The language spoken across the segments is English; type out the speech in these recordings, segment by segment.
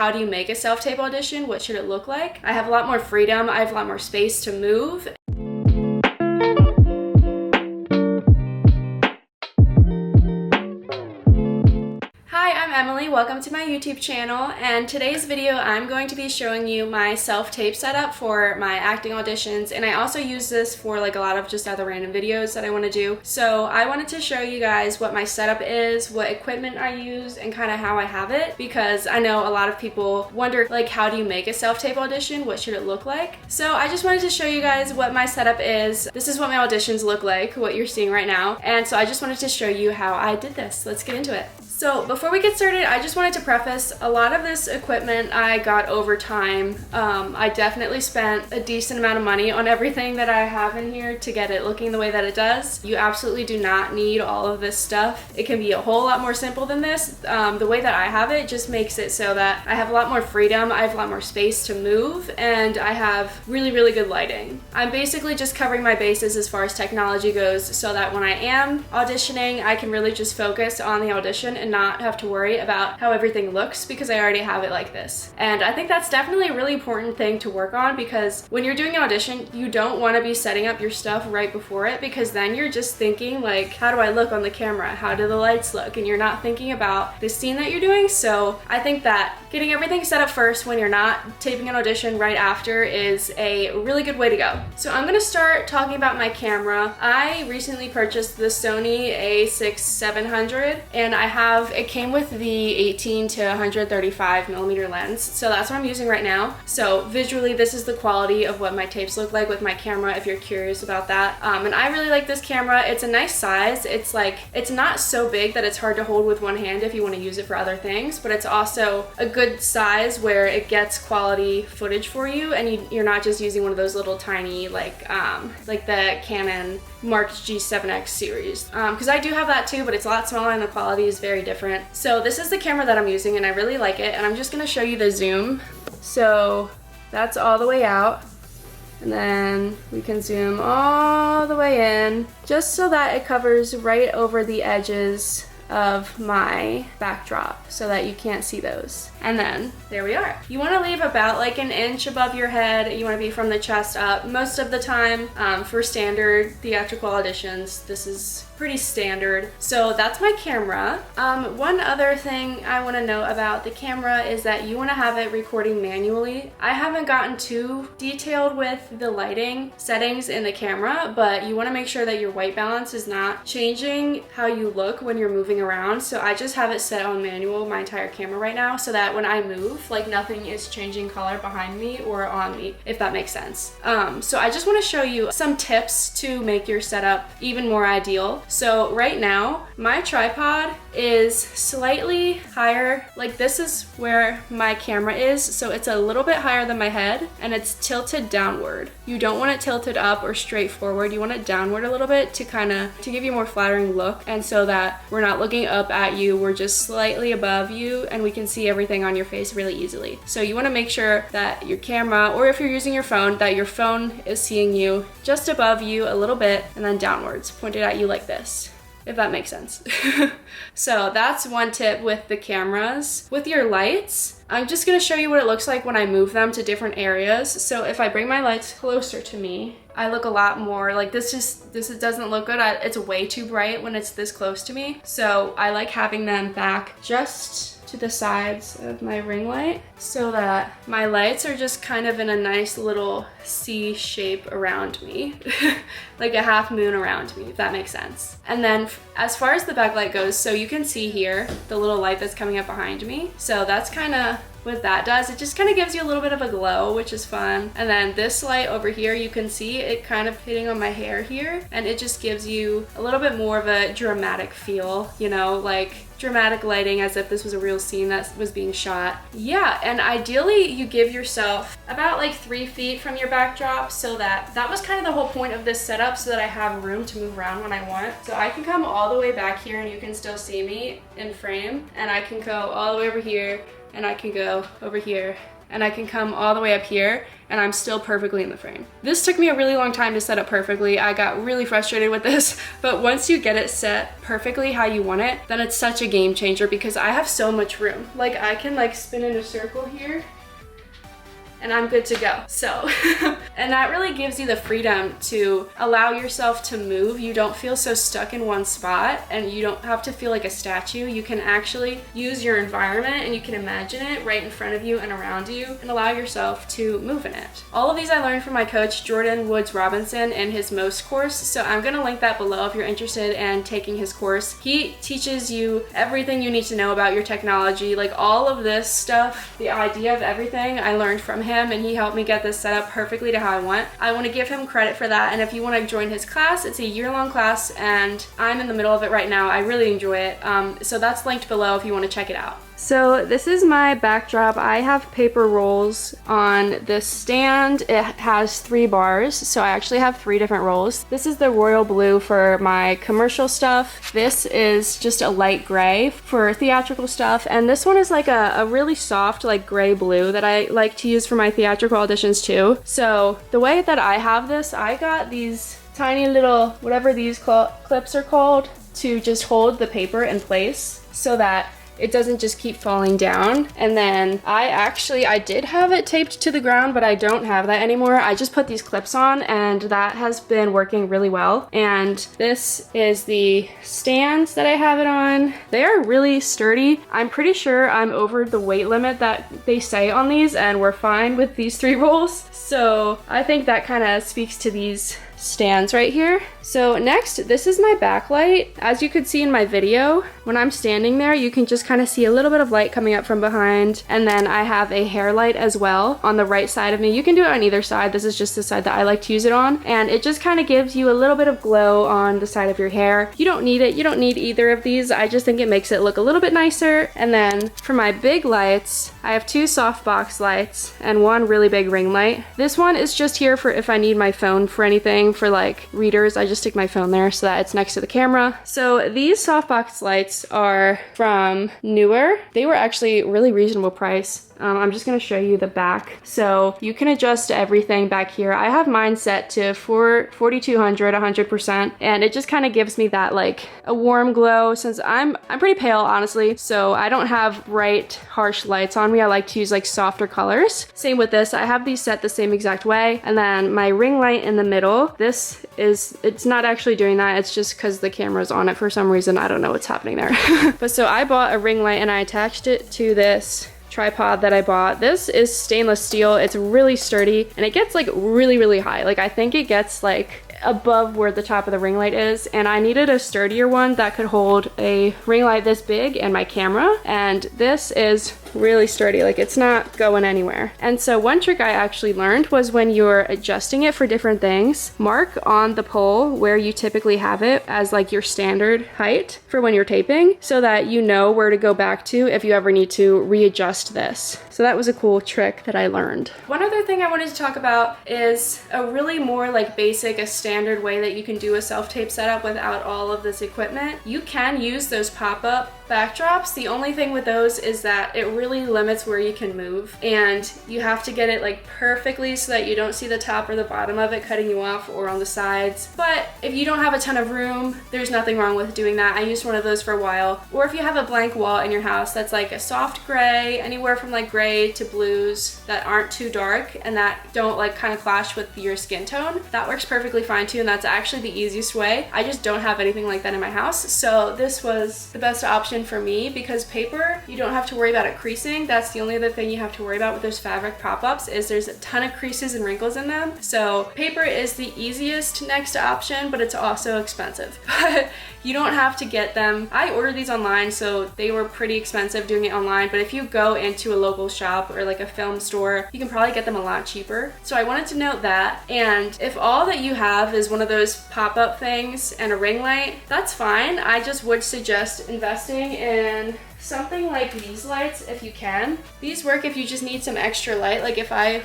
How do you make a self-tape audition? What should it look like? I have a lot more freedom. I have a lot more space to move. Emily, welcome to my YouTube channel, and today's video I'm going to be showing you my self-tape setup for my acting auditions, and I also use this for like a lot of just other random videos that I want to do. So I wanted to show you guys what my setup is, what equipment I use, and kind of how I have it, because I know a lot of people wonder like how do you make a self-tape audition? What should it look like? So I just wanted to show you guys what my setup is. This is what my auditions look like, what you're seeing right now, and so I just wanted to show you how I did this. Let's get into it. So before we get started, I just wanted to preface, a lot of this equipment I got over time. I definitely spent a decent amount of money on everything that I have in here to get it looking the way that it does. You absolutely do not need all of this stuff. It can be a whole lot more simple than this. The way that I have it just makes it so that I have a lot more freedom, I have a lot more space to move, and I have really, really good lighting. I'm basically just covering my bases as far as technology goes so that when I am auditioning, I can really just focus on the audition and not have to worry about how everything looks because I already have it like this. And I think that's definitely a really important thing to work on, because when you're doing an audition, you don't want to be setting up your stuff right before it, because then you're just thinking like, how do I look on the camera? How do the lights look? And you're not thinking about the scene that you're doing. So I think that getting everything set up first when you're not taping an audition right after is a really good way to go. So I'm gonna start talking about my camera. I recently purchased the Sony a6-700, and it came with the 18 to 135 millimeter lens. So that's what I'm using right now. So visually, this is the quality of what my tapes look like with my camera, if you're curious about that. And I really like this camera. It's a nice size. It's not so big that it's hard to hold with one hand if you want to use it for other things, but it's also a good size where it gets quality footage for you, and you're not just using one of those little tiny like the Canon Mark G7X series, because I do have that too, but it's a lot smaller and the quality is very different. So this is the camera that I'm using, and I really like it, and I'm just going to show you the zoom. So that's all the way out, and then we can zoom all the way in just so that it covers right over the edges of my backdrop so that you can't see those. And then there we are. You want to leave about like an inch above your head. You want to be from the chest up most of the time. For standard theatrical auditions, this is pretty standard. So that's my camera. One other thing I want to know about the camera is that you want to have it recording manually. I haven't gotten too detailed with the lighting settings in the camera, but you want to make sure that your white balance is not changing how you look when you're moving around. So I just have it set on manual, my entire camera right now, so that when I move, like nothing is changing color behind me or on me, if that makes sense. So I just want to show you some tips to make your setup even more ideal. So right now, my tripod is slightly higher. Like this is where my camera is, so it's a little bit higher than my head, and it's tilted downward. You don't want it tilted up or straight forward. You want it downward a little bit to give you a more flattering look, and so that we're not looking up at you, we're just slightly above you, and we can see everything on your face really easily. So you want to make sure that your camera, or if you're using your phone, that your phone is seeing you just above you a little bit and then downwards, pointed at you like this, if that makes sense. So that's one tip with the cameras. With your lights, I'm just gonna show you what it looks like when I move them to different areas. So if I bring my lights closer to me, I look a lot more like this doesn't look good. It's way too bright when it's this close to me. So I like having them back just to the sides of my ring light so that my lights are just kind of in a nice little C shape around me, like a half moon around me, if that makes sense. And then as far as the backlight goes, so you can see here the little light that's coming up behind me. So that's kind of what that does. It just kind of gives you a little bit of a glow, which is fun. And then this light over here, you can see it kind of hitting on my hair here, and it just gives you a little bit more of a dramatic feel, you know, like dramatic lighting as if this was a real scene that was being shot. Yeah, and ideally you give yourself about like 3 feet from your backdrop, so that was kind of the whole point of this setup, so that I have room to move around when I want. So I can come all the way back here and you can still see me in frame, and I can go all the way over here, and I can go over here and I can come all the way up here and I'm still perfectly in the frame. This took me a really long time to set up perfectly. I got really frustrated with this, but once you get it set perfectly how you want it, then it's such a game changer because I have so much room. Like I can like spin in a circle here and I'm good to go. So, and that really gives you the freedom to allow yourself to move. You don't feel so stuck in one spot and you don't have to feel like a statue. You can actually use your environment and you can imagine it right in front of you and around you and allow yourself to move in it. All of these I learned from my coach, Jordan Woods Robinson, in his MOST course. So I'm gonna link that below if you're interested in taking his course. He teaches you everything you need to know about your technology, like all of this stuff, the idea of everything I learned from him, and he helped me get this set up perfectly to how I want. I want to give him credit for that, and if you want to join his class, it's a year-long class and I'm in the middle of it right now. I really enjoy it, so that's linked below if you want to check it out. So this is my backdrop. I have paper rolls on this stand. It has 3 bars, so I actually have 3 different rolls. This is the royal blue for my commercial stuff. This is just a light gray for theatrical stuff, and this one is like a really soft like gray blue that I like to use for my theatrical auditions too. So the way that I have this, I got these tiny little, whatever these clips are called, to just hold the paper in place so that it doesn't just keep falling down. And then I did have it taped to the ground, but I don't have that anymore. I just put these clips on and that has been working really well. And this is the stands that I have it on. They are really sturdy. I'm pretty sure I'm over the weight limit that they say on these and we're fine with these 3 rolls. So I think that kind of speaks to these stands right here. So next, this is my backlight. As you could see in my video, when I'm standing there, you can just kind of see a little bit of light coming up from behind. And then I have a hair light as well on the right side of me. You can do it on either side. This is just the side that I like to use it on. And it just kind of gives you a little bit of glow on the side of your hair. You don't need it. You don't need either of these. I just think it makes it look a little bit nicer. And then for my big lights, I have 2 softbox lights and 1 really big ring light. This one is just here for if I need my phone for anything, for like readers. I just stick my phone there so that it's next to the camera. So these softbox lights are from Newer. They were actually really reasonable price. I'm just gonna show you the back. So you can adjust everything back here. I have mine set to 4200, 100%, and it just kind of gives me that like a warm glow since I'm pretty pale, honestly, so I don't have bright, harsh lights on me. I like to use like softer colors. Same with this. I have these set the same exact way. And then my ring light in the middle, it's not actually doing that. It's just because the camera's on it for some reason. I don't know what's happening there. But so I bought a ring light and I attached it to this tripod that I bought. This is stainless steel. It's really sturdy and it gets like really, really high. Like I think it gets like above where the top of the ring light is, and I needed a sturdier one that could hold a ring light this big and my camera, and this is really sturdy. Like it's not going anywhere. And so one trick I actually learned was when you're adjusting it for different things, mark on the pole where you typically have it as like your standard height for when you're taping so that you know where to go back to if you ever need to readjust this. So that was a cool trick that I learned. One other thing I wanted to talk about is a really more like basic, a standard way that you can do a self-tape setup without all of this equipment. You can use those pop-up backdrops. The only thing with those is that it really limits where you can move, and you have to get it like perfectly so that you don't see the top or the bottom of it cutting you off or on the sides. But if you don't have a ton of room, there's nothing wrong with doing that. I used one of those for a while. Or if you have a blank wall in your house that's like a soft gray, anywhere from like gray to blues that aren't too dark and that don't like kind of clash with your skin tone, that works perfectly fine too, and that's actually the easiest way. I just don't have anything like that in my house, so this was the best option for me because paper, you don't have to worry about it creasing. That's the only other thing you have to worry about with those fabric pop-ups is there's a ton of creases and wrinkles in them. So paper is the easiest next option, but it's also expensive. But you don't have to get them. I ordered these online, so they were pretty expensive doing it online, but if you go into a local shop or like a film store, you can probably get them a lot cheaper. So I wanted to note that. And if all that you have is one of those pop-up things and a ring light, that's fine. I just would suggest investing in something like these lights if you can. These work if you just need some extra light. Like if I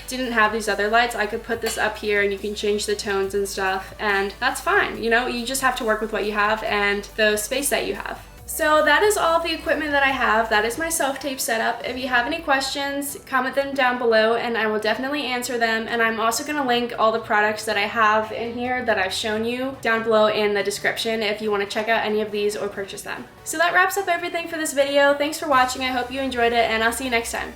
didn't have these other lights, I could put this up here and you can change the tones and stuff, and that's fine. You know, you just have to work with what you have and the space that you have. So that is all of the equipment that I have. That is my self-tape setup. If you have any questions, comment them down below and I will definitely answer them. And I'm also going to link all the products that I have in here that I've shown you down below in the description if you want to check out any of these or purchase them. So that wraps up everything for this video. Thanks for watching. I hope you enjoyed it and I'll see you next time.